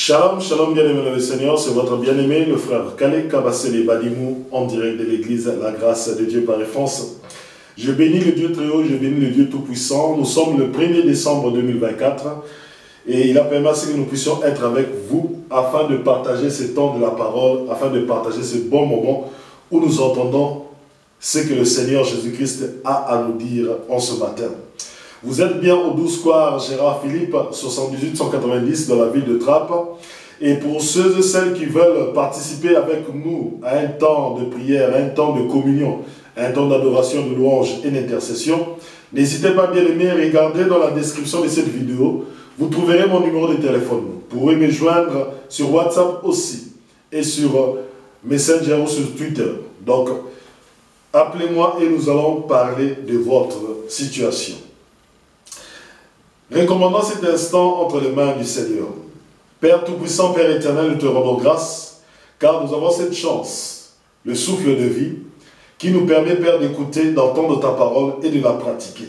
Shalom, shalom, bien-aimé dans le Seigneur, c'est votre bien-aimé, le frère Kale Kabasele Badimou, en direct de l'église, la grâce de Dieu par France. Je bénis le Dieu très haut, je bénis le Dieu tout-puissant. Nous sommes le 1er décembre 2024 et il a permis à ce que nous puissions être avec vous afin de partager ce temps de la parole, afin de partager ce bon moment où nous entendons ce que le Seigneur Jésus-Christ a à nous dire en ce matin. Vous êtes bien au 12 square Gérard Philippe, 78 190 dans la ville de Trappes. Et pour ceux et celles qui veulent participer avec nous à un temps de prière, à un temps de communion, à un temps d'adoration, de louange et d'intercession, n'hésitez pas, bien aimé, regardez dans la description de cette vidéo, vous trouverez mon numéro de téléphone. Vous pourrez me joindre sur WhatsApp aussi et sur Messenger ou sur Twitter. Donc, appelez-moi et nous allons parler de votre situation. Recommandons cet instant entre les mains du Seigneur. Père Tout-Puissant, Père Éternel, nous te rendons grâce, car nous avons cette chance, le souffle de vie, qui nous permet, Père, d'écouter, d'entendre ta parole et de la pratiquer.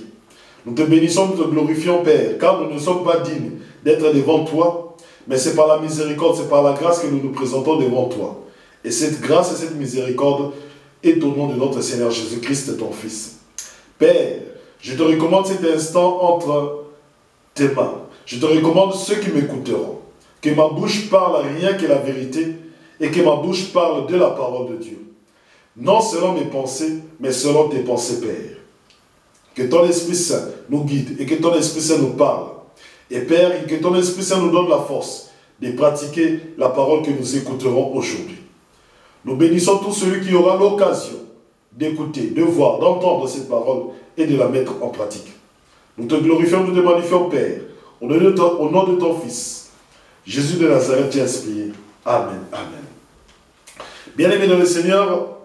Nous te bénissons, nous te glorifions, Père, car nous ne sommes pas dignes d'être devant toi, mais c'est par la miséricorde, c'est par la grâce que nous nous présentons devant toi. Et cette grâce et cette miséricorde est au nom de notre Seigneur Jésus-Christ, ton Fils. Père, je te recommande cet instant entre tes mains. Je te recommande ceux qui m'écouteront. Que ma bouche parle rien que la vérité et que ma bouche parle de la parole de Dieu. Non selon mes pensées, mais selon tes pensées, Père. Que ton Esprit Saint nous guide et que ton Esprit Saint nous parle. Et Père, que ton Esprit Saint nous donne la force de pratiquer la parole que nous écouterons aujourd'hui. Nous bénissons tout celui qui aura l'occasion d'écouter, de voir, d'entendre cette parole et de la mettre en pratique. Nous te glorifions, nous te magnifions, Père, au nom de ton Fils, Jésus de Nazareth, tu es inspiré. Amen, amen. Bien-aimés dans le Seigneur,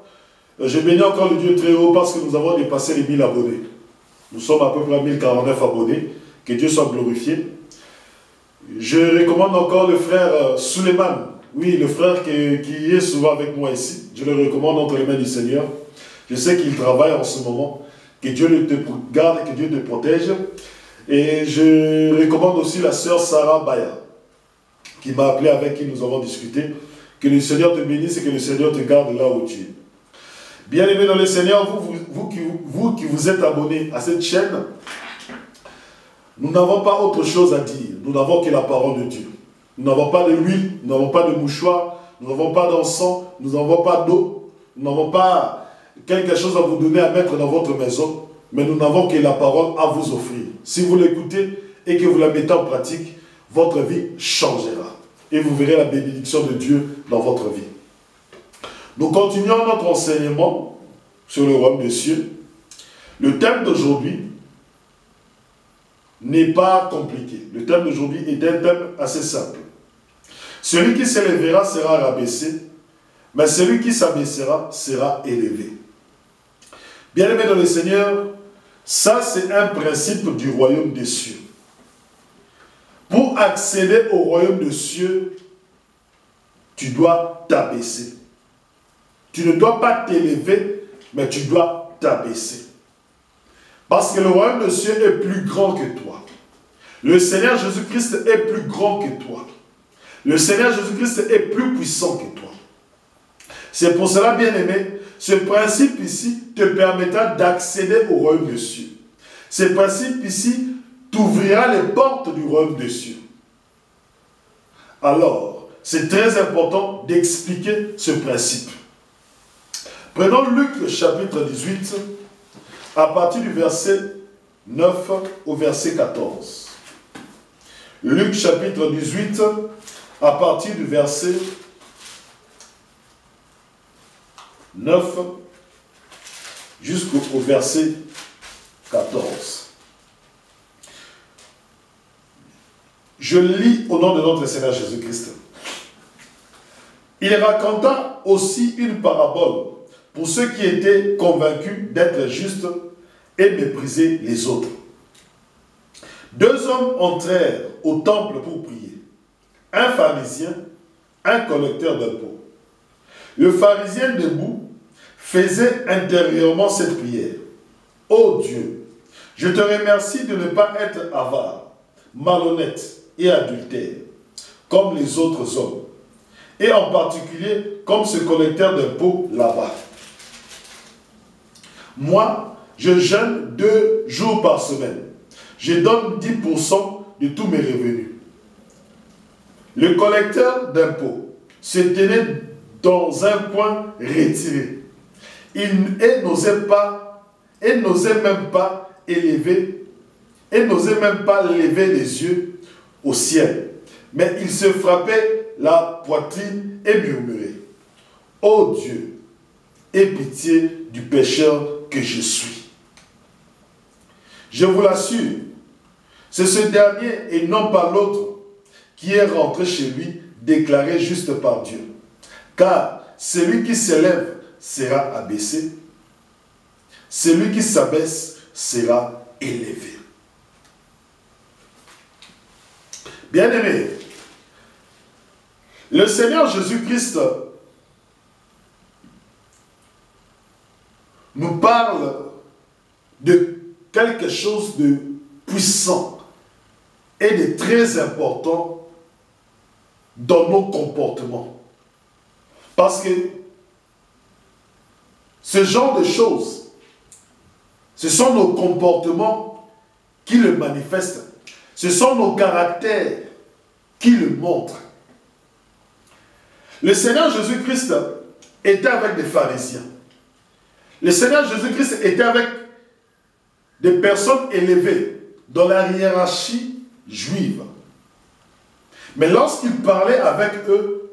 je bénis encore le Dieu très haut parce que nous avons dépassé les 1000 abonnés. Nous sommes à peu près à 1049 abonnés. Que Dieu soit glorifié. Je recommande encore le frère Suleiman. Oui, le frère qui est souvent avec moi ici. Je le recommande entre les mains du Seigneur. Je sais qu'il travaille en ce moment. Que Dieu te garde, que Dieu te protège. Et je recommande aussi la sœur Sarah Baya, qui m'a appelé, avec qui nous avons discuté. Que le Seigneur te bénisse et que le Seigneur te garde là où tu es. Bien-aimés dans le Seigneur, vous qui vous êtes abonnés à cette chaîne, nous n'avons pas autre chose à dire. Nous n'avons que la parole de Dieu. Nous n'avons pas de l'huile, nous n'avons pas de mouchoir, nous n'avons pas d'encens, nous n'avons pas d'eau, nous n'avons pas quelque chose à vous donner à mettre dans votre maison, mais nous n'avons que la parole à vous offrir. Si vous l'écoutez et que vous la mettez en pratique, votre vie changera. Et vous verrez la bénédiction de Dieu dans votre vie. Nous continuons notre enseignement sur le royaume des cieux. Le thème d'aujourd'hui n'est pas compliqué. Le thème d'aujourd'hui est un thème assez simple. Celui qui s'élèvera sera rabaissé, mais celui qui s'abaissera sera élevé. Bien-aimés dans le Seigneur, ça c'est un principe du royaume des cieux. Pour accéder au royaume des cieux, tu dois t'abaisser. Tu ne dois pas t'élever, mais tu dois t'abaisser. Parce que le royaume des cieux est plus grand que toi. Le Seigneur Jésus-Christ est plus grand que toi. Le Seigneur Jésus-Christ est plus puissant que toi. C'est pour cela, bien-aimé, ce principe ici te permettra d'accéder au royaume des cieux. Ce principe ici t'ouvrira les portes du royaume des cieux. Alors, c'est très important d'expliquer ce principe. Prenons Luc chapitre 18, à partir du verset 9 au verset 14. Luc chapitre 18, à partir du verset 9 jusqu'au verset 14. Je lis au nom de notre Seigneur Jésus-Christ. Il raconta aussi une parabole pour ceux qui étaient convaincus d'être justes et mépriser les autres. Deux hommes entrèrent au temple pour prier. Un pharisien, un collecteur d'impôts. Le pharisien debout faisait intérieurement cette prière. Ô Dieu, je te remercie de ne pas être avare, malhonnête et adultère. comme les autres hommes, et en particulier comme ce collecteur d'impôts là-bas. Moi, je jeûne 2 jours par semaine. Je donne 10% de tous mes revenus. Le collecteur d'impôts se tenait dans un coin retiré. Il n'osait même pas lever les yeux au ciel. Mais il se frappait la poitrine et murmurait: Ô Dieu, aie pitié du pécheur que je suis. Je vous l'assure, c'est ce dernier et non pas l'autre qui est rentré chez lui déclaré juste par Dieu. Car celui qui s'élève sera abaissé, celui qui s'abaisse sera élevé. Bien-aimés, le Seigneur Jésus-Christ nous parle de quelque chose de puissant et de très important dans nos comportements. Parce que ce genre de choses, ce sont nos comportements qui le manifestent. Ce sont nos caractères qui le montrent. Le Seigneur Jésus-Christ était avec des pharisiens. Le Seigneur Jésus-Christ était avec des personnes élevées dans la hiérarchie juive. Mais lorsqu'il parlait avec eux,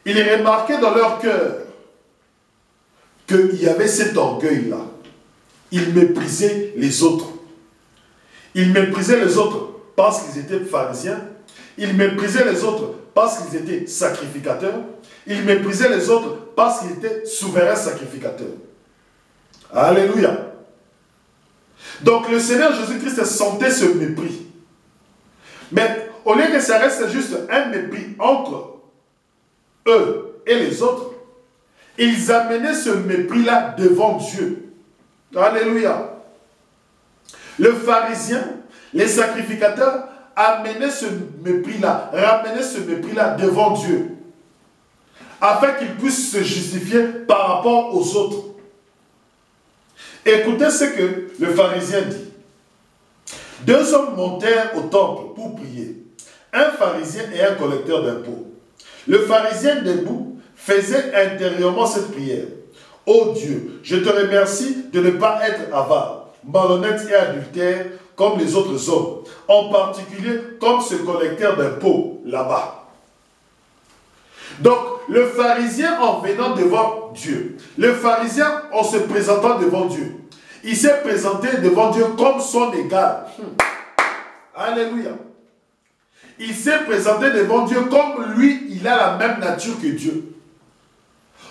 il remarquait dans leur cœur qu'il y avait cet orgueil-là. Ils méprisaient les autres. Ils méprisaient les autres parce qu'ils étaient pharisiens. Ils méprisaient les autres parce qu'ils étaient sacrificateurs. Ils méprisaient les autres parce qu'ils étaient souverains sacrificateurs. Alléluia. Donc le Seigneur Jésus-Christ sentait ce mépris. Mais au lieu que ça reste juste un mépris entre eux et les autres, ils amenaient ce mépris-là devant Dieu. Alléluia. Le pharisien, les sacrificateurs amenaient ce mépris-là, ramenaient ce mépris-là devant Dieu, afin qu'ils puissent se justifier par rapport aux autres. Écoutez ce que le pharisien dit. 2 hommes montèrent au temple pour prier, un pharisien et un collecteur d'impôts. Le pharisien debout faisait intérieurement cette prière: Ô Dieu, je te remercie de ne pas être avare, malhonnête et adultère comme les autres hommes, en particulier comme ce collecteur d'impôts là-bas. Donc, le pharisien en venant devant Dieu, le pharisien en se présentant devant Dieu, il s'est présenté devant Dieu comme son égal. Alléluia. Il s'est présenté devant Dieu comme lui, il a la même nature que Dieu.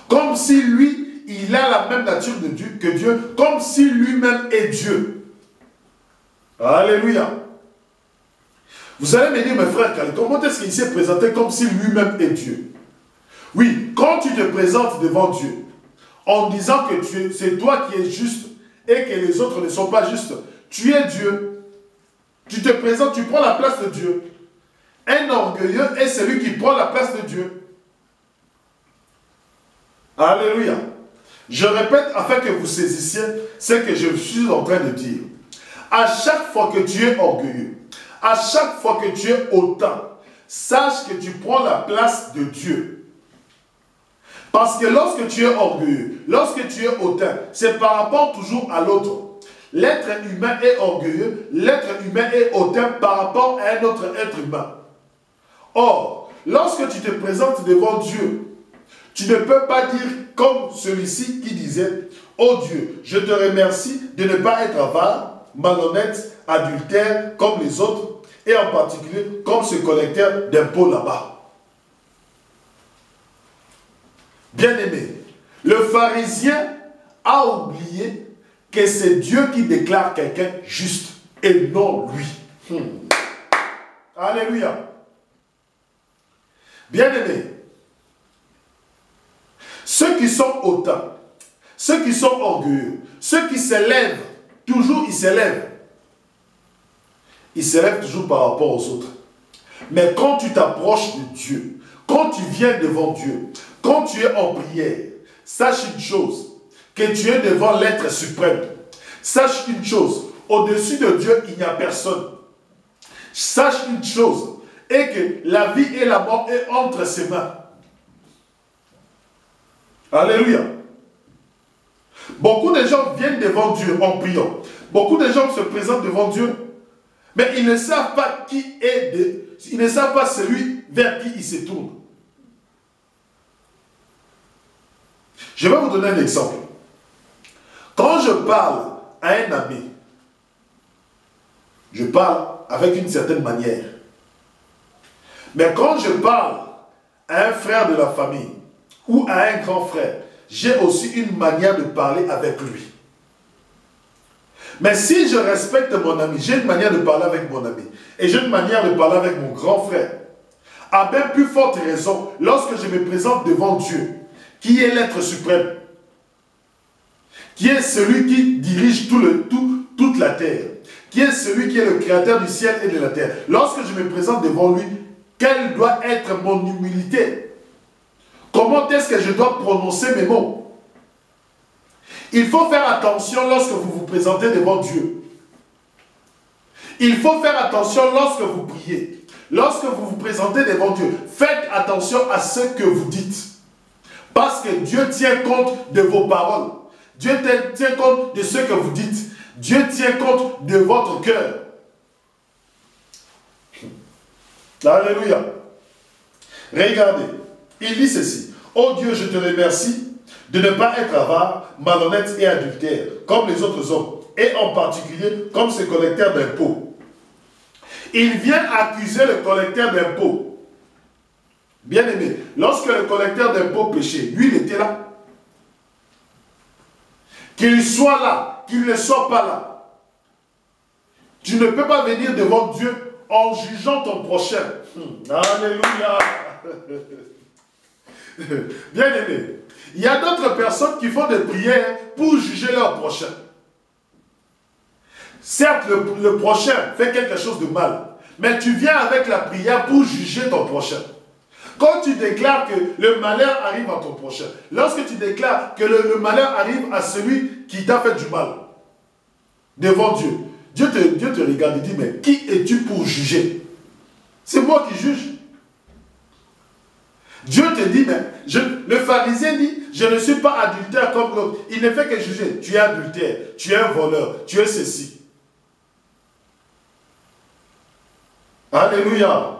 Comme si lui, il a la même nature que Dieu, comme si lui-même est Dieu. Alléluia. Vous allez me dire, mes frères, comment est-ce qu'il s'est présenté comme si lui-même est Dieu? Oui, quand tu te présentes devant Dieu, en disant que c'est toi qui es juste et que les autres ne sont pas justes, tu es Dieu. Tu te présentes, tu prends la place de Dieu. Un orgueilleux est celui qui prend la place de Dieu. Alléluia. Je répète afin que vous saisissiez ce que je suis en train de dire. À chaque fois que tu es orgueilleux, à chaque fois que tu es hautain, sache que tu prends la place de Dieu. Parce que lorsque tu es orgueilleux, lorsque tu es hautain, c'est par rapport toujours à l'autre. L'être humain est orgueilleux, l'être humain est hautain par rapport à un autre être humain. Or, lorsque tu te présentes devant Dieu, tu ne peux pas dire comme celui-ci qui disait: Ô Dieu, je te remercie de ne pas être avare, malhonnête, adultère comme les autres, et en particulier comme ce collecteur d'impôts là-bas. Bien-aimé, le pharisien a oublié que c'est Dieu qui déclare quelqu'un juste et non lui. Alléluia. Bien-aimé, ceux qui sont hautains, ceux qui sont orgueilleux, ceux qui s'élèvent, toujours ils s'élèvent. Ils s'élèvent toujours par rapport aux autres. Mais quand tu t'approches de Dieu, quand tu viens devant Dieu, quand tu es en prière, sache une chose, que tu es devant l'être suprême. Sache une chose, au-dessus de Dieu, il n'y a personne. Sache une chose, et que la vie et la mort est entre ses mains. Alléluia. Beaucoup de gens viennent devant Dieu en priant. Beaucoup de gens se présentent devant Dieu, mais ils ne savent pas qui est ils ne savent pas celui vers qui ils se tournent. Je vais vous donner un exemple. Quand je parle à un ami, je parle avec une certaine manière. Mais quand je parle à un frère de la famille ou à un grand frère, j'ai aussi une manière de parler avec lui. Mais si je respecte mon ami, j'ai une manière de parler avec mon ami et j'ai une manière de parler avec mon grand frère. À bien plus forte raison, lorsque je me présente devant Dieu, qui est l'être suprême, qui est celui qui dirige toute la terre, qui est celui qui est le créateur du ciel et de la terre. Lorsque je me présente devant lui, quelle doit être mon humilité? Comment est-ce que je dois prononcer mes mots? Il faut faire attention lorsque vous vous présentez devant Dieu. Il faut faire attention lorsque vous priez. Lorsque vous vous présentez devant Dieu, faites attention à ce que vous dites. Parce que Dieu tient compte de vos paroles. Dieu tient compte de ce que vous dites. Dieu tient compte de votre cœur. Alléluia. Regardez, il dit ceci. Oh Dieu, je te remercie de ne pas être avare, malhonnête et adultère, comme les autres hommes, et en particulier comme ce collecteur d'impôts. Il vient accuser le collecteur d'impôts. Bien aimé, lorsque le collecteur d'impôts péchait, lui il était là. Qu'il soit là, qu'il ne soit pas là. Tu ne peux pas venir devant Dieu en jugeant ton prochain. Alléluia. Bien aimé, il y a d'autres personnes qui font des prières pour juger leur prochain. Certes, le prochain fait quelque chose de mal, mais tu viens avec la prière pour juger ton prochain. Quand tu déclares que le malheur arrive à ton prochain, lorsque tu déclares que le malheur arrive à celui qui t'a fait du mal, devant Dieu, Dieu te regarde et dit, mais qui es-tu pour juger? C'est moi qui juge. Dieu te dit, mais le pharisien dit, je ne suis pas adultère comme l'autre. Il ne fait que juger. Tu es adultère, tu es un voleur, tu es ceci. Alléluia.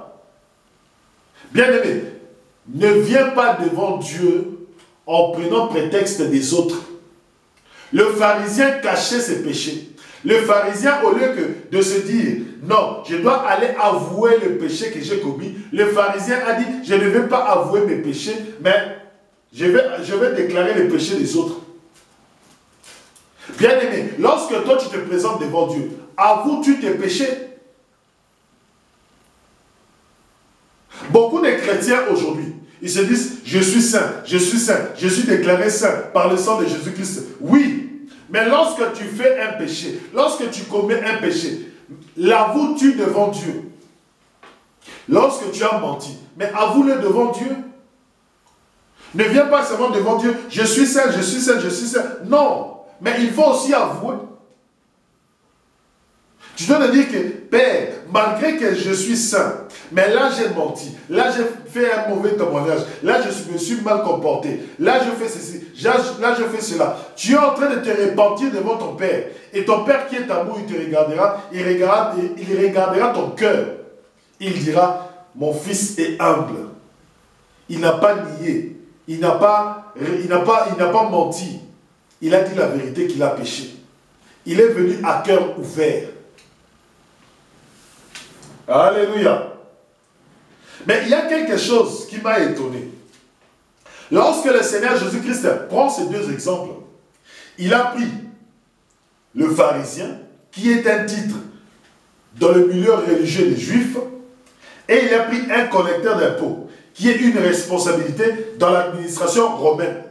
Bien-aimé, ne viens pas devant Dieu en prenant prétexte des autres. Le pharisien cachait ses péchés. Le pharisien, au lieu de se dire, non, je dois aller avouer le péché que j'ai commis, le pharisien a dit, je ne vais pas avouer mes péchés, mais je vais déclarer les péchés des autres. Bien-aimé, lorsque toi tu te présentes devant Dieu, avoue-tu tes péchés? Beaucoup de chrétiens aujourd'hui, ils se disent, je suis saint, je suis déclaré saint par le sang de Jésus-Christ. Oui, mais lorsque tu fais un péché, lorsque tu commets un péché, l'avoues-tu devant Dieu? Lorsque tu as menti, mais avoue-le devant Dieu. Ne viens pas seulement devant Dieu, je suis saint, je suis saint, je suis saint. Non, mais il faut aussi avouer. Tu dois te dire que, Père, malgré que je suis saint, mais là j'ai menti, là j'ai fait un mauvais témoignage, là je me suis mal comporté, là je fais ceci, là je fais cela. Tu es en train de te repentir devant ton Père. Et ton Père qui est amour, il te regardera, il regardera ton cœur. Il dira, mon fils est humble. Il n'a pas nié, il n'a pas menti. Il a dit la vérité qu'il a péché. Il est venu à cœur ouvert. Alléluia. Mais il y a quelque chose qui m'a étonné. Lorsque le Seigneur Jésus-Christ prend ces deux exemples, il a pris le pharisien, qui est un titre dans le milieu religieux des Juifs, et il a pris un collecteur d'impôts, qui est une responsabilité dans l'administration romaine.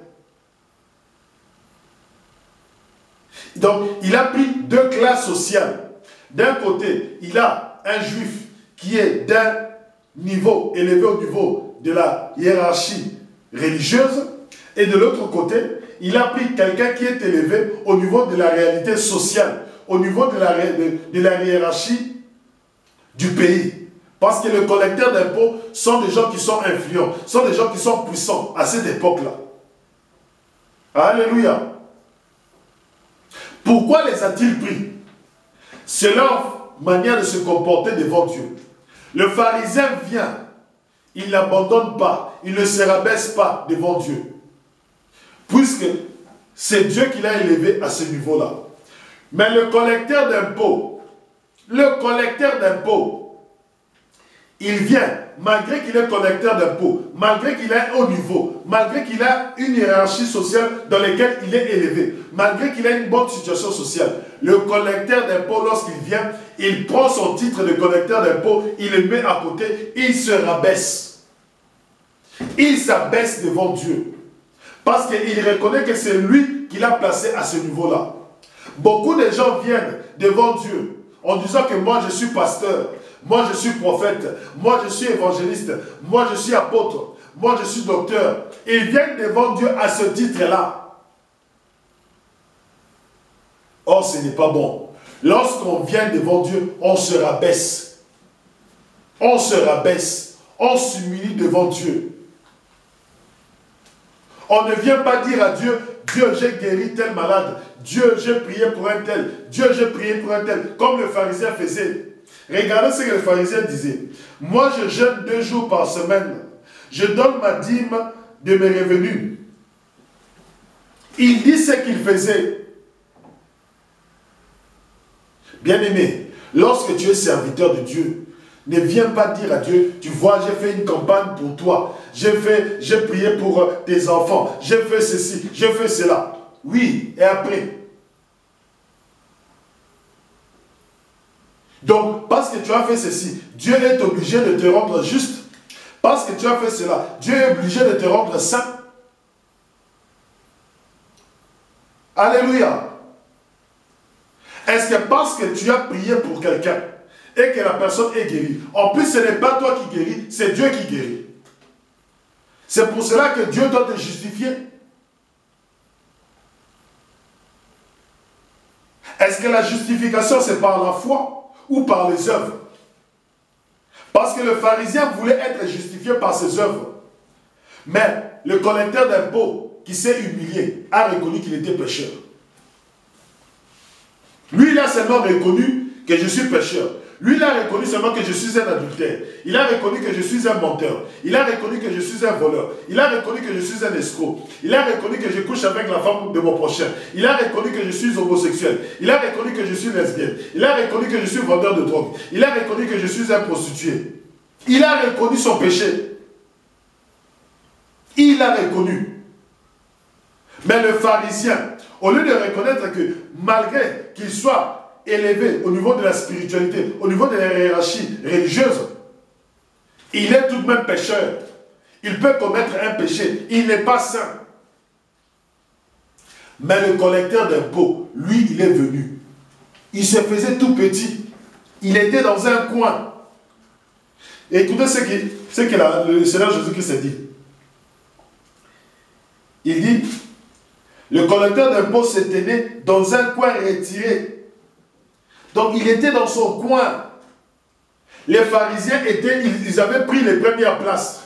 Donc, il a pris deux classes sociales. D'un côté, il a un juif qui est d'un niveau, élevé au niveau de la hiérarchie religieuse, et de l'autre côté, il a pris quelqu'un qui est élevé au niveau de la réalité sociale, au niveau de la hiérarchie du pays. Parce que les collecteurs d'impôts sont des gens qui sont influents, sont des gens qui sont puissants à cette époque-là. Alléluia. Pourquoi les a-t-il pris? C'est leur manière de se comporter devant Dieu. Le pharisien vient, il n'abandonne pas, il ne se rabaisse pas devant Dieu. Puisque c'est Dieu qui l'a élevé à ce niveau-là. Mais le collecteur d'impôts, il vient, malgré qu'il est collecteur d'impôts, malgré qu'il est haut niveau, malgré qu'il a une hiérarchie sociale dans laquelle il est élevé, malgré qu'il a une bonne situation sociale, le collecteur d'impôts, lorsqu'il vient, il prend son titre de collecteur d'impôts, il le met à côté, il se rabaisse. Il s'abaisse devant Dieu. Parce qu'il reconnaît que c'est lui qui l'a placé à ce niveau-là. Beaucoup de gens viennent devant Dieu en disant que moi je suis pasteur, moi je suis prophète, moi je suis évangéliste, moi je suis apôtre, moi je suis docteur. Ils viennent devant Dieu à ce titre-là. Or, ce n'est pas bon. Lorsqu'on vient devant Dieu, on se rabaisse. On se rabaisse. On s'humilie devant Dieu. On ne vient pas dire à Dieu, Dieu, j'ai guéri tel malade. Dieu, j'ai prié pour un tel. Dieu, j'ai prié pour un tel. Comme le pharisien faisait. Regardez ce que le pharisien disait. Moi, je jeûne 2 jours par semaine. Je donne ma dîme de mes revenus. Il dit ce qu'il faisait. Bien-aimé, lorsque tu es serviteur de Dieu, ne viens pas dire à Dieu, tu vois, j'ai fait une campagne pour toi, j'ai prié pour tes enfants, j'ai fait ceci, j'ai fait cela. Oui, et après? Donc, parce que tu as fait ceci, Dieu est obligé de te rendre juste. Parce que tu as fait cela, Dieu est obligé de te rendre saint. Alléluia. Est-ce que parce que tu as prié pour quelqu'un et que la personne est guérie, en plus ce n'est pas toi qui guéris, c'est Dieu qui guérit. C'est pour cela que Dieu doit te justifier. Est-ce que la justification c'est par la foi ou par les œuvres? Parce que le pharisien voulait être justifié par ses œuvres. Mais le collecteur d'impôts qui s'est humilié a reconnu qu'il était pécheur. Lui, il a seulement reconnu que je suis pécheur. Lui, il a reconnu seulement que je suis un adultère. Il a reconnu que je suis un menteur. Il a reconnu que je suis un voleur. Il a reconnu que je suis un escroc. Il a reconnu que je couche avec la femme de mon prochain. Il a reconnu que je suis homosexuel. Il a reconnu que je suis lesbienne. Il a reconnu que je suis vendeur de drogue. Il a reconnu que je suis un prostitué. Il a reconnu son péché. Il a reconnu. Mais le pharisien, au lieu de reconnaître que malgré qu'il soit élevé au niveau de la spiritualité, au niveau de la hiérarchie religieuse, il est tout de même pécheur. Il peut commettre un péché. Il n'est pas saint. Mais le collecteur d'impôts, lui, il est venu. Il se faisait tout petit. Il était dans un coin. Et écoutez ce que le Seigneur Jésus-Christ a dit. Il dit, le collecteur d'impôts se tenait dans un coin retiré. Donc il était dans son coin. Les pharisiens ils avaient pris les premières places.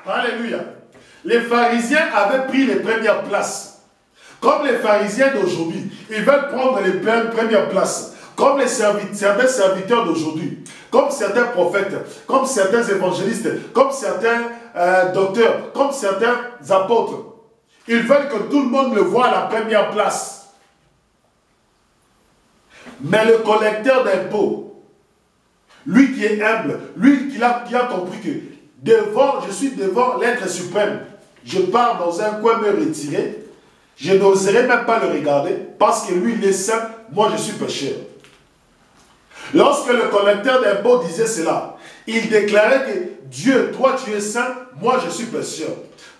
Alléluia. Les pharisiens avaient pris les premières places. Comme les pharisiens d'aujourd'hui, ils veulent prendre les premières places. Comme certains serviteurs d'aujourd'hui, comme certains prophètes, comme certains évangélistes, comme certains docteurs, comme certains apôtres. Ils veulent que tout le monde le voie à la première place. Mais le collecteur d'impôts, lui qui est humble, lui qui a compris que je suis devant l'être suprême, je pars dans un coin me retirer, je n'oserais même pas le regarder, parce que lui il est saint, moi je suis pécheur. Lorsque le collecteur d'impôts disait cela, il déclarait que Dieu, toi tu es saint, moi je suis pécheur.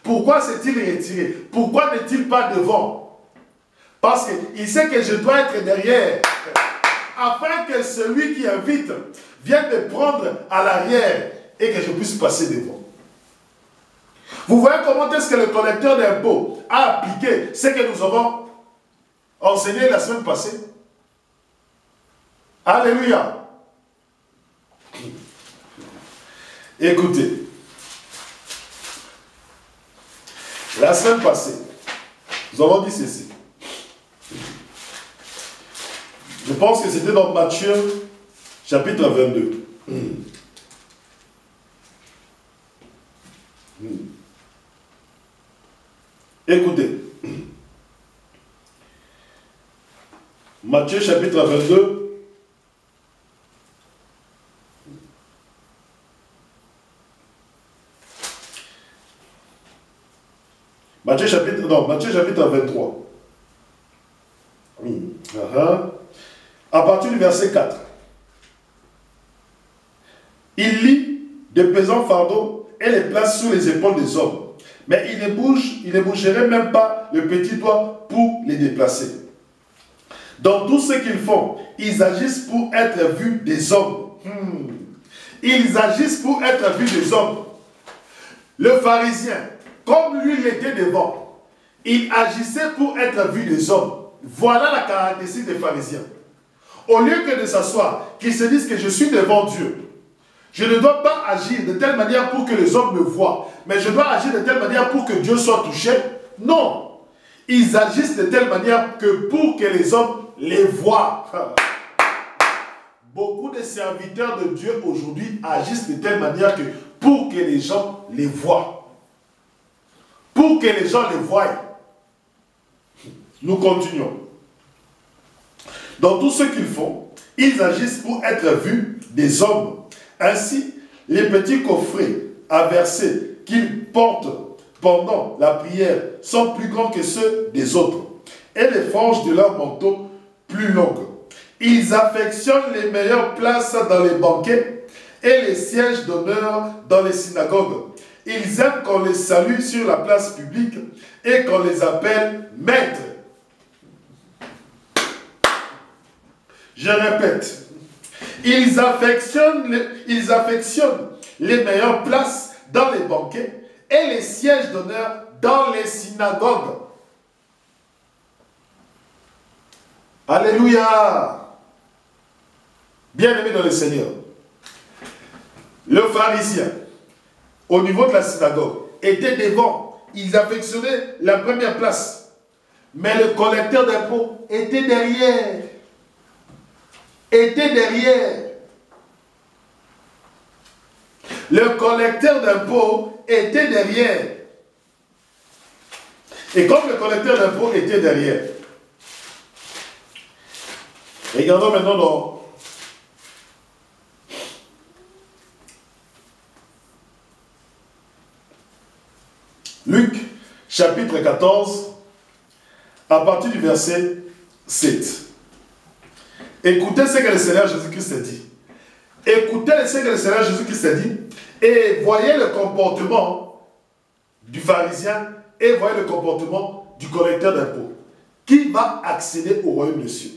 Pourquoi s'est-il retiré? Pourquoi n'est-il pas devant? Parce qu'il sait que je dois être derrière. Afin que celui qui invite vienne me prendre à l'arrière et que je puisse passer devant. Vous voyez comment est-ce que le collecteur d'impôts a appliqué ce que nous avons enseigné la semaine passée? Alléluia. Écoutez, la semaine passée, nous avons dit ceci. Je pense que c'était dans Matthieu, chapitre 22. Écoutez. Matthieu, chapitre 22. Matthieu chapitre 23. À partir du verset 4. Il lit de pesants fardeaux et les place sur les épaules des hommes. Mais il ne bougerait même pas le petit doigt pour les déplacer. Dans tout ce qu'ils font, ils agissent pour être vus des hommes. Ils agissent pour être vus des hommes. Le pharisien, comme lui il était devant, il agissait pour être vu des hommes. Voilà la caractéristique des pharisiens. Au lieu que de s'asseoir, qu'ils se disent que je suis devant Dieu, je ne dois pas agir de telle manière pour que les hommes me voient, mais je dois agir de telle manière pour que Dieu soit touché. Non. Ils agissent de telle manière que pour que les hommes les voient. Beaucoup de serviteurs de Dieu aujourd'hui agissent de telle manière que pour que les gens les voient. Pour que les gens les voient. Nous continuons. Dans tout ce qu'ils font, ils agissent pour être vus des hommes. Ainsi, les petits coffrets à verser qu'ils portent pendant la prière sont plus grands que ceux des autres, et les franges de leur manteau plus longues. Ils affectionnent les meilleures places dans les banquets et les sièges d'honneur dans les synagogues. Ils aiment qu'on les salue sur la place publique et qu'on les appelle maîtres. Je répète, ils affectionnent les meilleures places dans les banquets et les sièges d'honneur dans les synagogues. Alléluia. Bien-aimé dans le Seigneur, le pharisien, au niveau de la synagogue, était devant. Ils affectionnaient la première place. Mais le collecteur d'impôts était derrière. Le collecteur d'impôts était derrière. Et comme le collecteur d'impôts était derrière, regardons maintenant dans Luc, chapitre 14, à partir du verset 7. Écoutez ce que le Seigneur Jésus-Christ a dit. Écoutez ce que le Seigneur Jésus-Christ a dit et voyez le comportement du pharisien et voyez le comportement du collecteur d'impôts qui va accéder au royaume des cieux.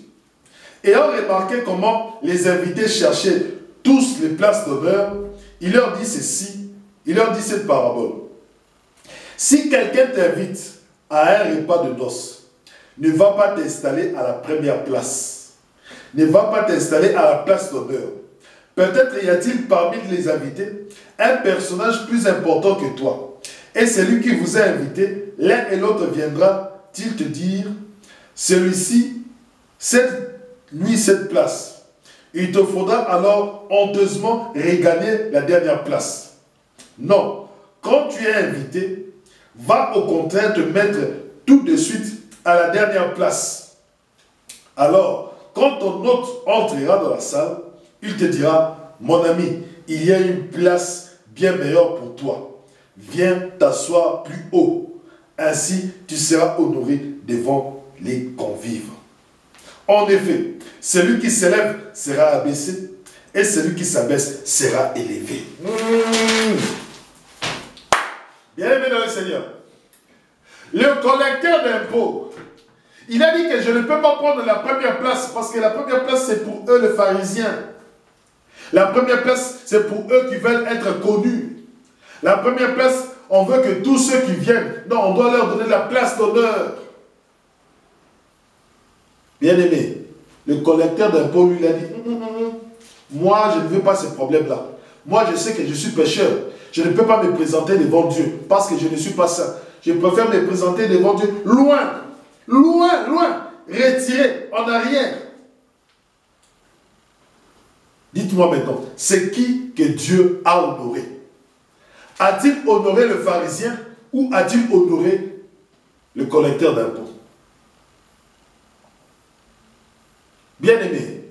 Ayant remarqué comment les invités cherchaient tous les places d'honneur, il leur dit ceci, il leur dit cette parabole. Si quelqu'un t'invite à un repas de noces, ne va pas t'installer à la première place. Ne va pas t'installer à la place d'honneur. Peut-être y a-t-il parmi les invités un personnage plus important que toi. Et celui qui vous a invité, l'un et l'autre viendra-t-il te dire, celui-ci, lui cette place. Il te faudra alors honteusement regagner la dernière place. Non, quand tu es invité, va au contraire te mettre tout de suite à la dernière place. Alors, quand ton hôte entrera dans la salle, il te dira, mon ami, il y a une place bien meilleure pour toi. Viens t'asseoir plus haut. Ainsi, tu seras honoré devant les convives. En effet, celui qui s'élève sera abaissé et celui qui s'abaisse sera élevé. Bien-aimé dans le Seigneur, le collecteur d'impôts, il a dit que je ne peux pas prendre la première place parce que la première place c'est pour eux les pharisiens. La première place, c'est pour eux qui veulent être connus. La première place, on veut que tous ceux qui viennent, non, on doit leur donner la place d'honneur. Bien-aimé, le collecteur d'impôts, lui, il a dit, moi, je ne veux pas ces problèmes-là. Moi, je sais que je suis pécheur. Je ne peux pas me présenter devant Dieu parce que je ne suis pas saint. Je préfère me présenter devant Dieu loin, loin, loin, retiré, en arrière. Dites-moi maintenant, c'est qui que Dieu a honoré? A-t-il honoré le pharisien ou a-t-il honoré le collecteur d'impôts? Bien-aimé,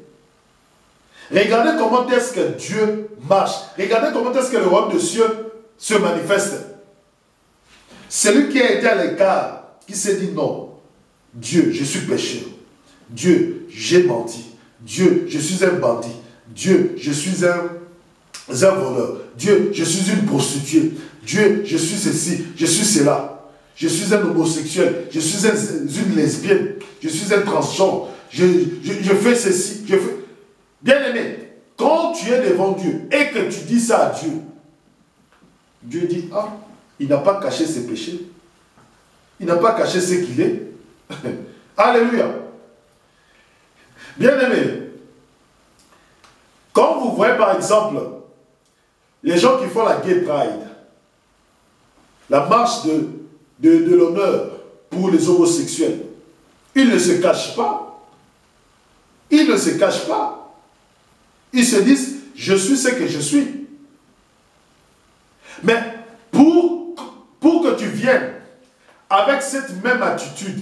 regardez comment est-ce que Dieu marche. Regardez comment est-ce que le royaume de cieux se manifeste. Celui qui a été à l'écart, qui s'est dit non, Dieu, je suis pécheur. Dieu, j'ai menti. Dieu, je suis un bandit. Dieu, je suis un voleur. Dieu, je suis une prostituée. Dieu, je suis ceci, je suis cela. Je suis un homosexuel. Je suis une lesbienne. Je suis un transgenre. Je fais ceci. Je fais... Bien-aimé, quand tu es devant Dieu et que tu dis ça à Dieu, Dieu dit, ah, il n'a pas caché ses péchés. Il n'a pas caché ce qu'il est. Alléluia. Bien-aimé, quand vous voyez par exemple les gens qui font la Gay Pride, la marche de l'honneur pour les homosexuels, ils ne se cachent pas. Ils ne se cachent pas. Ils se disent, je suis ce que je suis. Mais pour que tu viennes avec cette même attitude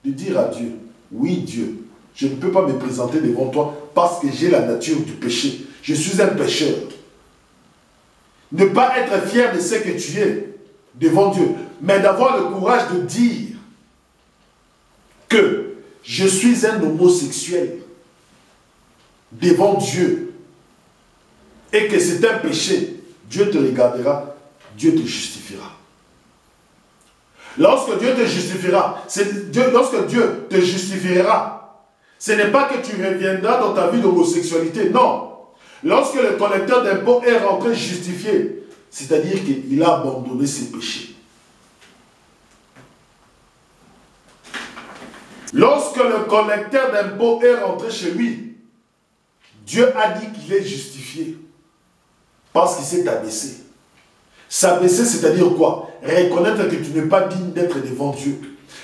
de dire à Dieu, oui Dieu, je ne peux pas me présenter devant toi parce que j'ai la nature du péché. Je suis un pécheur. Ne pas être fier de ce que tu es devant Dieu, mais d'avoir le courage de dire que je suis un homosexuel devant Dieu et que c'est un péché. Dieu te regardera, Dieu te justifiera. Lorsque Dieu te justifiera, lorsque Dieu te justifiera, ce n'est pas que tu reviendras dans ta vie d'homosexualité, non. Lorsque le collecteur d'impôts est rentré justifié, c'est-à-dire qu'il a abandonné ses péchés. Lorsque le collecteur d'impôts est rentré chez lui, Dieu a dit qu'il est justifié parce qu'il s'est abaissé. S'abaisser, c'est-à-dire quoi? Reconnaître que tu n'es pas digne d'être devant Dieu.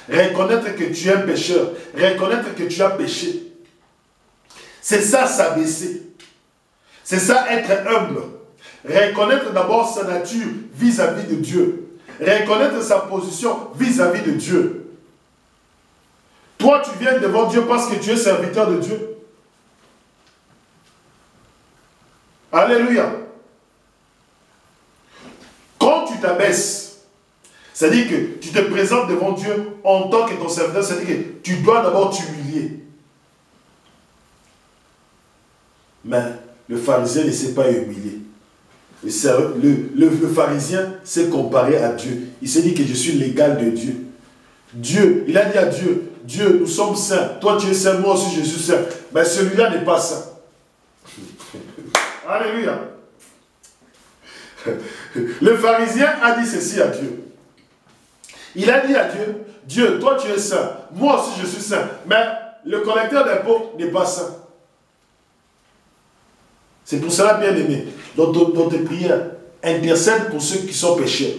Reconnaître que tu es un pécheur. Reconnaître que tu as péché. C'est ça, s'abaisser. C'est ça, être humble. Reconnaître d'abord sa nature vis-à-vis de Dieu. Reconnaître sa position vis-à-vis de Dieu. Toi, tu viens devant Dieu parce que tu es serviteur de Dieu. Alléluia. Quand tu t'abaisses, c'est-à-dire que tu te présentes devant Dieu en tant que ton serviteur, c'est-à-dire que tu dois d'abord t'humilier. Mais le pharisien ne s'est pas humilié. Le pharisien s'est comparé à Dieu. Il s'est dit que je suis l'égal de Dieu. Dieu, il a dit à Dieu, Dieu, nous sommes saints. Toi tu es saint, moi aussi je suis saint. Mais celui-là n'est pas saint. Alléluia. Le pharisien a dit ceci à Dieu. Il a dit à Dieu, Dieu, toi tu es saint, moi aussi je suis saint, mais le collecteur d'impôts n'est pas saint. C'est pour cela, bien aimé, dans tes prières, intercède pour ceux qui sont pécheurs.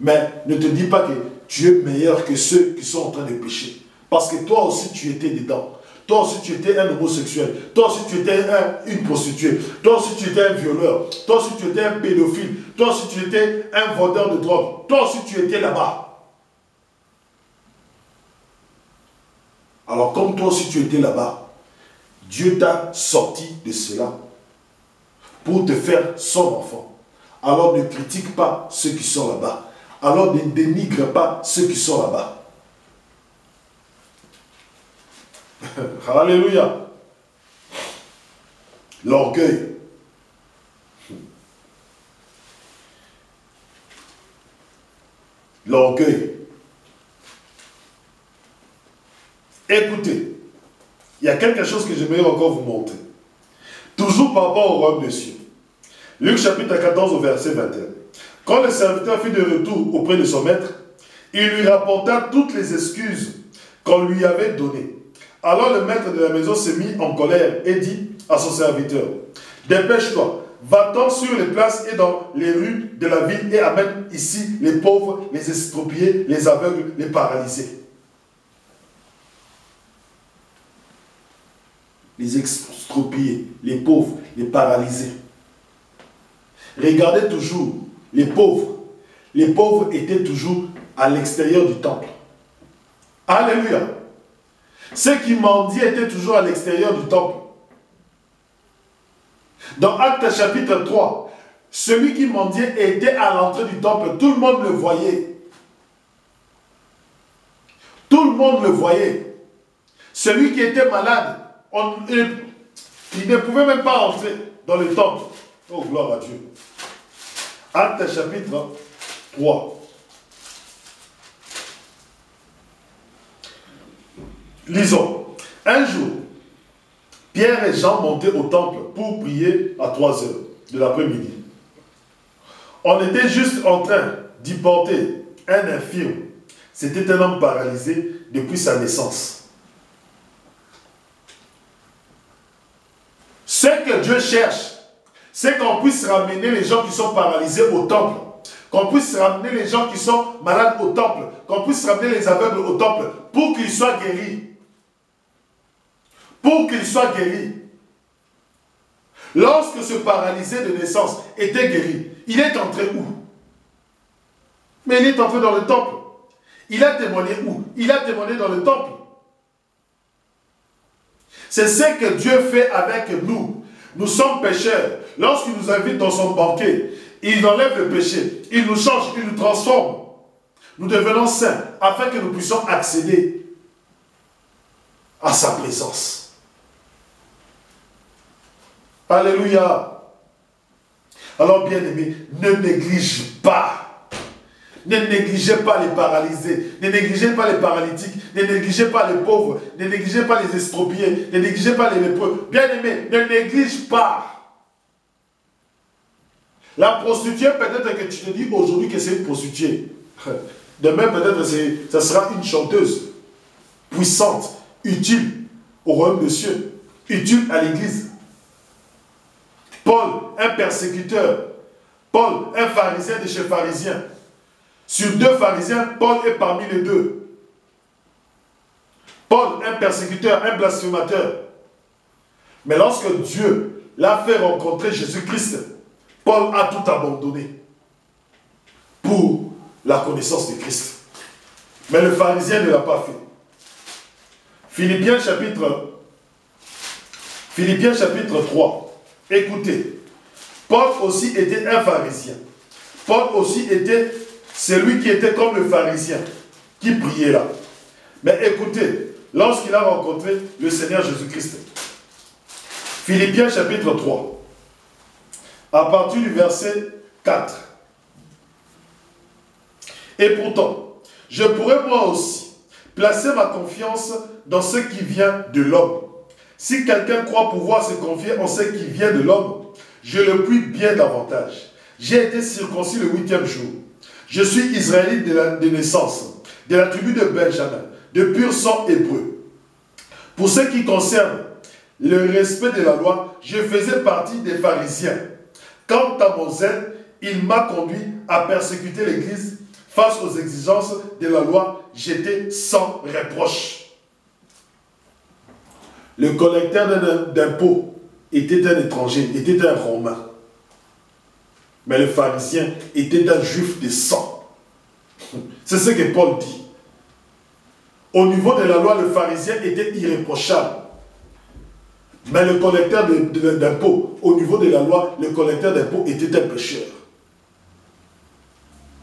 Mais ne te dis pas que tu es meilleur que ceux qui sont en train de pécher. Parce que toi aussi tu étais dedans. Toi aussi tu étais un homosexuel. Toi aussi tu étais une prostituée. Toi aussi tu étais un violeur. Toi aussi tu étais un pédophile. Toi aussi tu étais un vendeur de drogue. Toi aussi tu étais là-bas. Alors comme toi aussi tu étais là-bas, Dieu t'a sorti de cela pour te faire son enfant. Alors ne critique pas ceux qui sont là-bas. Alors ne dénigre pas ceux qui sont là-bas. Alléluia. L'orgueil. L'orgueil. Écoutez, il y a quelque chose que j'aimerais encore vous montrer. Toujours par rapport au royaume des cieux. Luc chapitre 14 au verset 21. Quand le serviteur fut de retour auprès de son maître, il lui rapporta toutes les excuses qu'on lui avait données. Alors le maître de la maison se mit en colère et dit à son serviteur, « Dépêche-toi, va-t'en sur les places et dans les rues de la ville et amène ici les pauvres, les estropiés, les aveugles, les paralysés. » Les extropiés, les pauvres, les paralysés. Regardez toujours les pauvres. Les pauvres étaient toujours à l'extérieur du temple. Alléluia. Ceux qui mendiaient étaient toujours à l'extérieur du temple. Dans Actes chapitre 3, celui qui mendiait était à l'entrée du temple. Tout le monde le voyait. Tout le monde le voyait. Celui qui était malade, il ne pouvait même pas entrer dans le temple. Oh, gloire à Dieu. Actes chapitre 3. Lisons. Un jour, Pierre et Jean montaient au temple pour prier à 3 heures de l'après-midi. On était juste en train d'y porter un infirme. C'était un homme paralysé depuis sa naissance. Ce que Dieu cherche, c'est qu'on puisse ramener les gens qui sont paralysés au temple. Qu'on puisse ramener les gens qui sont malades au temple. Qu'on puisse ramener les aveugles au temple pour qu'ils soient guéris. Pour qu'ils soient guéris. Lorsque ce paralysé de naissance était guéri, il est entré où? Mais il est entré dans le temple. Il a témoigné où? Il a témoigné dans le temple. C'est ce que Dieu fait avec nous. Nous sommes pécheurs. Lorsqu'il nous invite dans son banquet, il enlève le péché. Il nous change, il nous transforme. Nous devenons saints afin que nous puissions accéder à sa présence. Alléluia. Alors bien aimé, ne néglige pas. Ne négligez pas les paralysés. Ne négligez pas les paralytiques. Ne négligez pas les pauvres. Ne négligez pas les estropiés. Ne négligez pas les lépreux. Bien aimé, ne néglige pas. La prostituée, peut-être que tu te dis aujourd'hui que c'est une prostituée. Demain, peut-être que ça sera une chanteuse puissante, utile au royaume des cieux, utile à l'église. Paul, un persécuteur. Paul, un pharisien de chez pharisiens. Sur 2 pharisiens, Paul est parmi les 2. Paul, un persécuteur, un blasphémateur. Mais lorsque Dieu l'a fait rencontrer Jésus-Christ, Paul a tout abandonné pour la connaissance de Christ. Mais le pharisien ne l'a pas fait. Philippiens chapitre 3. Écoutez, Paul aussi était un pharisien. Paul aussi était celui qui était comme le pharisien, qui priait là. Mais écoutez, lorsqu'il a rencontré le Seigneur Jésus-Christ, Philippiens chapitre 3, à partir du verset 4. Et pourtant, je pourrais moi aussi placer ma confiance dans ce qui vient de l'homme. Si quelqu'un croit pouvoir se confier en ce qui vient de l'homme, je le puis bien davantage. J'ai été circoncis le 8e jour. Je suis israélite de naissance, de la tribu de Benjamin, de pur sang hébreu. Pour ce qui concerne le respect de la loi, je faisais partie des pharisiens. Quant à mon zèle, il m'a conduit à persécuter l'Église. Face aux exigences de la loi, j'étais sans reproche. Le collecteur d'impôts était un étranger, était un Romain. Mais le pharisien était un juif de sang. C'est ce que Paul dit. Au niveau de la loi, le pharisien était irréprochable. Mais le collecteur d'impôts, au niveau de la loi, le collecteur d'impôts était un pécheur.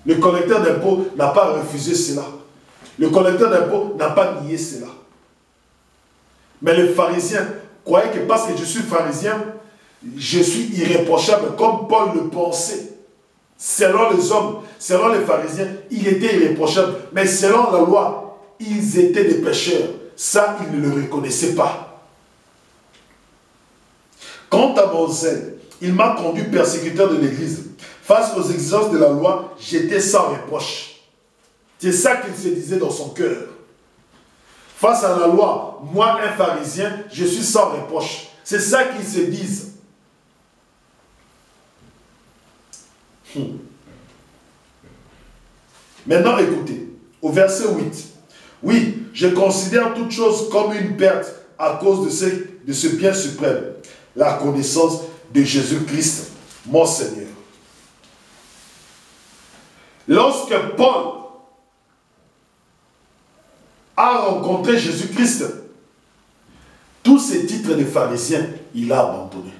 Le collecteur d'impôts n'a pas refusé cela. Le collecteur d'impôts n'a pas nié cela. Mais le pharisien croyait que parce que je suis pharisien, je suis irréprochable comme Paul le pensait. Selon les hommes, selon les pharisiens, il était irréprochable. Mais selon la loi, ils étaient des pécheurs. Ça, ils ne le reconnaissaient pas. Quant à mon zèle, il m'a conduit persécuteur de l'Église. Face aux exigences de la loi, j'étais sans reproche. C'est ça qu'il se disait dans son cœur. Face à la loi, moi, un pharisien, je suis sans reproche. C'est ça qu'ils se disent. Maintenant, écoutez, au verset 8. Oui, je considère toute chose comme une perte à cause de ce bien suprême, la connaissance de Jésus-Christ, mon Seigneur. Lorsque Paul a rencontré Jésus-Christ, tous ces titres de pharisien, il a abandonné.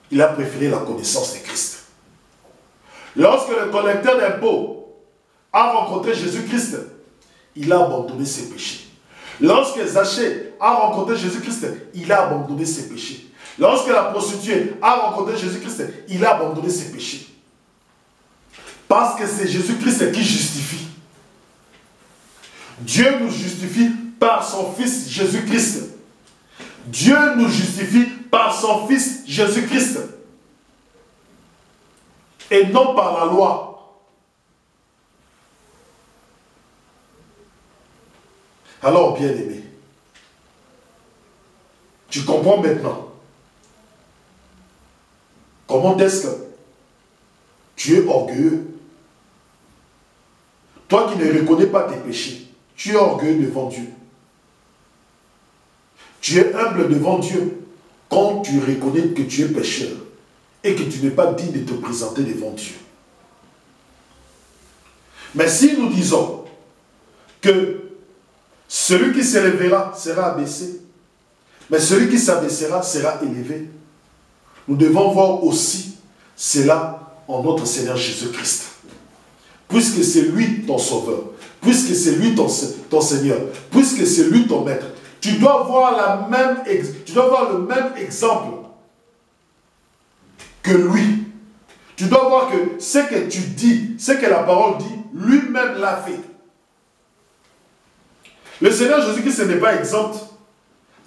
Il a préféré la connaissance de Christ. Lorsque le collecteur d'impôts a rencontré Jésus-Christ, il a abandonné ses péchés. Lorsque Zachée a rencontré Jésus-Christ, il a abandonné ses péchés. Lorsque la prostituée a rencontré Jésus-Christ, il a abandonné ses péchés. Parce que c'est Jésus-Christ qui justifie. Dieu nous justifie par son Fils Jésus-Christ. Dieu nous justifie par son Fils Jésus-Christ. Et non par la loi. Alors, bien-aimé, tu comprends maintenant comment est-ce que tu es orgueilleux. Toi qui ne reconnais pas tes péchés, tu es orgueilleux devant Dieu. Tu es humble devant Dieu quand tu reconnais que tu es pécheur et que tu n'es pas digne de te présenter devant Dieu. Mais si nous disons que celui qui s'élèvera sera abaissé, mais celui qui s'abaissera sera élevé, nous devons voir aussi cela en notre Seigneur Jésus-Christ. Puisque c'est lui ton sauveur, puisque c'est lui ton Seigneur, puisque c'est lui ton maître, tu dois voir le même exemple que lui. Tu dois voir que ce que tu dis, ce que la parole dit, lui-même l'a fait. Le Seigneur Jésus-Christ n'est pas exempt.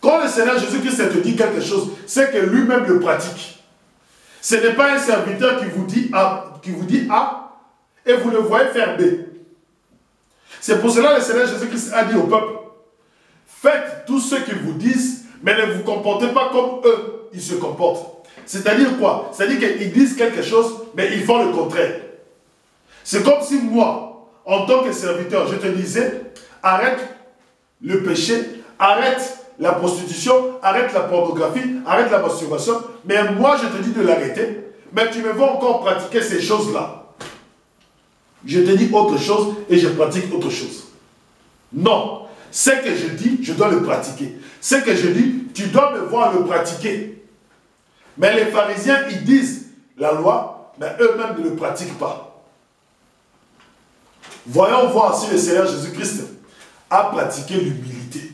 Quand le Seigneur Jésus-Christ te dit quelque chose, c'est que lui-même le pratique. Ce n'est pas un serviteur qui vous dit A, et vous le voyez faire B. C'est pour cela que le Seigneur Jésus-Christ a dit au peuple, faites tout ce qu'ils vous disent, mais ne vous comportez pas comme eux, ils se comportent. C'est-à-dire quoi? C'est-à-dire qu'ils disent quelque chose, mais ils font le contraire. C'est comme si moi, en tant que serviteur, je te disais, arrête le péché, arrête la prostitution, arrête la pornographie, arrête la masturbation, mais moi je te dis de l'arrêter, mais tu me vois encore pratiquer ces choses-là. Je te dis autre chose et je pratique autre chose. Non. Ce que je dis, je dois le pratiquer. Ce que je dis, tu dois me voir le pratiquer. Mais les pharisiens, ils disent la loi, mais eux-mêmes ne le pratiquent pas. Voyons voir si le Seigneur Jésus-Christ a pratiqué l'humilité.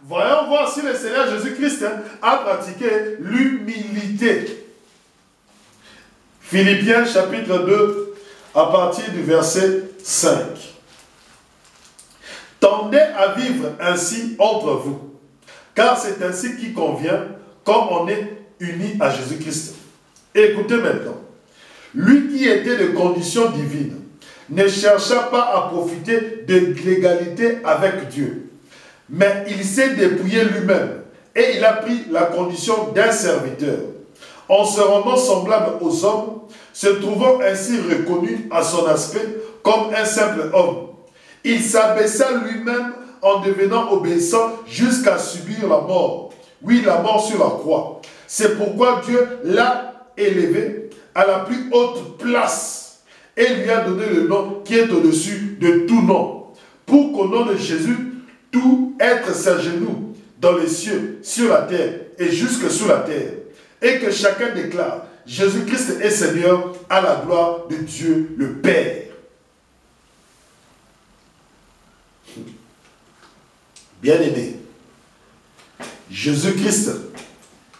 Voyons voir si le Seigneur Jésus-Christ a pratiqué l'humilité. Philippiens chapitre 2, à partir du verset 5. Tendez à vivre ainsi entre vous, car c'est ainsi qu'il convient, comme on est unis à Jésus-Christ. Écoutez maintenant. Lui qui était de condition divine ne chercha pas à profiter de l'égalité avec Dieu, mais il s'est dépouillé lui-même et il a pris la condition d'un serviteur, en se rendant semblable aux hommes, se trouvant ainsi reconnu à son aspect comme un simple homme. Il s'abaissa lui-même en devenant obéissant jusqu'à subir la mort. Oui, la mort sur la croix. C'est pourquoi Dieu l'a élevé à la plus haute place et lui a donné le nom qui est au-dessus de tout nom. Pour qu'au nom de Jésus, tout être s'agenouille dans les cieux, sur la terre et jusque sous la terre. Et que chacun déclare Jésus-Christ est Seigneur à la gloire de Dieu le Père. Bien-aimé, Jésus-Christ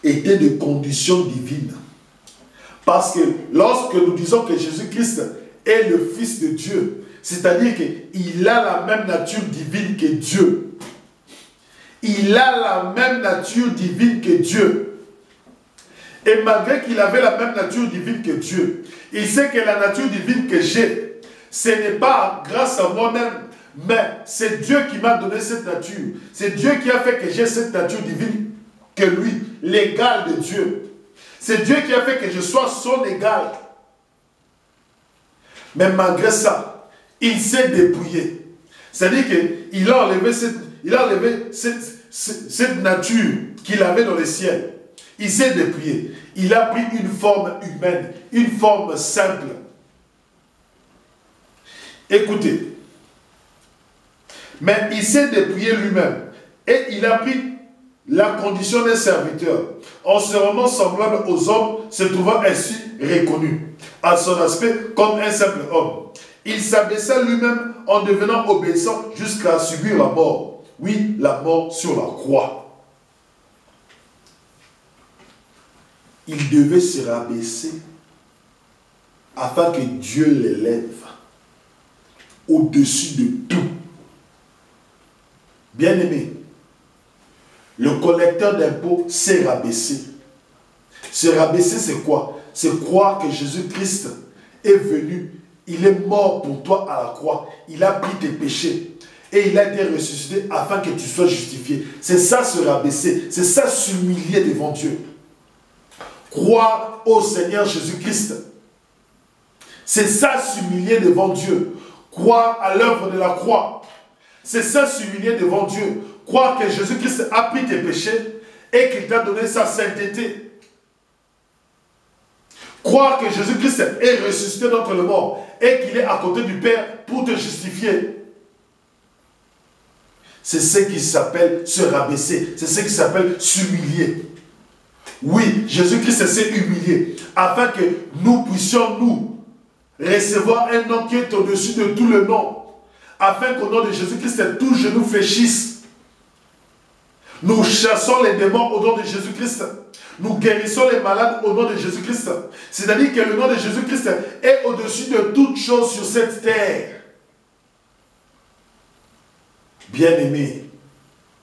était de condition divine. Parce que lorsque nous disons que Jésus-Christ est le Fils de Dieu, c'est-à-dire qu'il a la même nature divine que Dieu. Il il a la même nature divine que Dieu. Et malgré qu'il avait la même nature divine que Dieu, il sait que la nature divine que j'ai, ce n'est pas grâce à moi-même, mais c'est Dieu qui m'a donné cette nature. C'est Dieu qui a fait que j'ai cette nature divine que lui, l'égal de Dieu. C'est Dieu qui a fait que je sois son égal. Mais malgré ça, il s'est dépouillé. C'est-à-dire qu'il a enlevé cette nature qu'il avait dans le ciel. Il s'est dépouillé. Il a pris une forme humaine, une forme simple. Écoutez. Mais il s'est dépouillé lui-même. Et il a pris la condition d'un serviteur, en se rendant semblable aux hommes, se trouvant ainsi reconnu, à son aspect comme un simple homme. Il s'abaissa lui-même en devenant obéissant jusqu'à subir la mort. Oui, la mort sur la croix. Il devait se rabaisser afin que Dieu l'élève au-dessus de tout. Bien-aimé, le collecteur d'impôts s'est rabaissé. Se rabaisser, c'est quoi? C'est croire que Jésus-Christ est venu. Il est mort pour toi à la croix. Il a pris tes péchés. Et il a été ressuscité afin que tu sois justifié. C'est ça se rabaisser. C'est ça s'humilier devant Dieu. Croire au Seigneur Jésus-Christ. C'est ça s'humilier devant Dieu. Croire à l'œuvre de la croix. C'est ça s'humilier devant Dieu. Croire que Jésus-Christ a pris tes péchés et qu'il t'a donné sa sainteté. Croire que Jésus-Christ est ressuscité d'entre les morts et qu'il est à côté du Père pour te justifier. C'est ce qui s'appelle se rabaisser. C'est ce qui s'appelle s'humilier. Oui, Jésus-Christ s'est humilié afin que nous puissions, nous, recevoir un nom qui est au-dessus de tout le nom. Afin qu'au nom de Jésus-Christ, tout genou fléchisse. Nous chassons les démons au nom de Jésus-Christ. Nous guérissons les malades au nom de Jésus-Christ. C'est-à-dire que le nom de Jésus-Christ est au-dessus de toutes choses sur cette terre. Bien-aimé,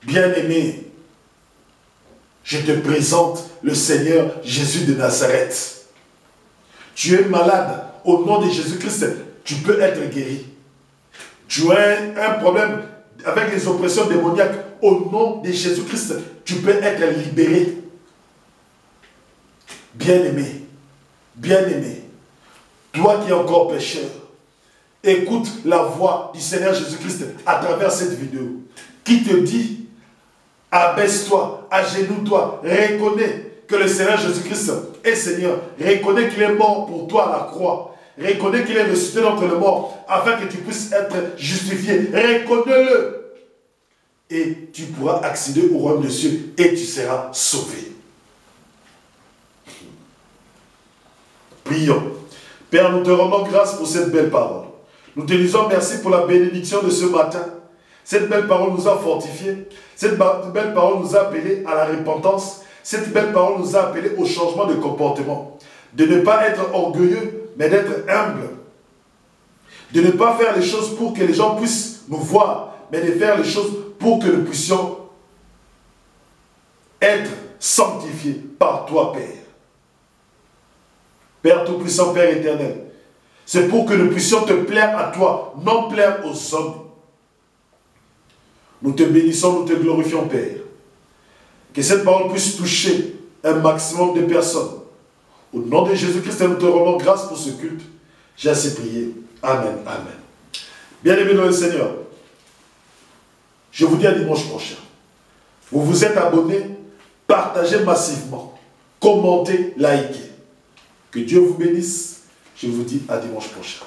bien-aimé, je te présente le Seigneur Jésus de Nazareth. Tu es malade, au nom de Jésus-Christ, tu peux être guéri. Tu as un problème avec les oppressions démoniaques, au nom de Jésus-Christ, tu peux être libéré. Bien-aimé, bien-aimé, toi qui es encore pécheur, écoute la voix du Seigneur Jésus-Christ à travers cette vidéo, qui te dit, abaisse-toi, agenouille-toi, reconnais que le Seigneur Jésus-Christ est Seigneur, reconnais qu'il est mort pour toi à la croix, reconnais qu'il est ressuscité d'entre les morts, afin que tu puisses être justifié, reconnais-le, et tu pourras accéder au royaume des cieux, et tu seras sauvé. Prions. Père, nous te rendons grâce pour cette belle parole. Nous te disons merci pour la bénédiction de ce matin. Cette belle parole nous a fortifiés. Cette belle parole nous a appelés à la repentance. Cette belle parole nous a appelés au changement de comportement. De ne pas être orgueilleux, mais d'être humble. De ne pas faire les choses pour que les gens puissent nous voir, mais de faire les choses pour que nous puissions être sanctifiés par toi, Père. Père Tout-Puissant, Père éternel, c'est pour que nous puissions te plaire à toi, non plaire aux hommes. Nous te bénissons, nous te glorifions, Père. Que cette parole puisse toucher un maximum de personnes. Au nom de Jésus-Christ, nous te rendons grâce pour ce culte. J'ai assez prié. Amen, amen. Bien-aimés dans le Seigneur, je vous dis à dimanche prochain. Vous vous êtes abonnés, partagez massivement, commentez, likez. Que Dieu vous bénisse. Je vous dis à dimanche prochain.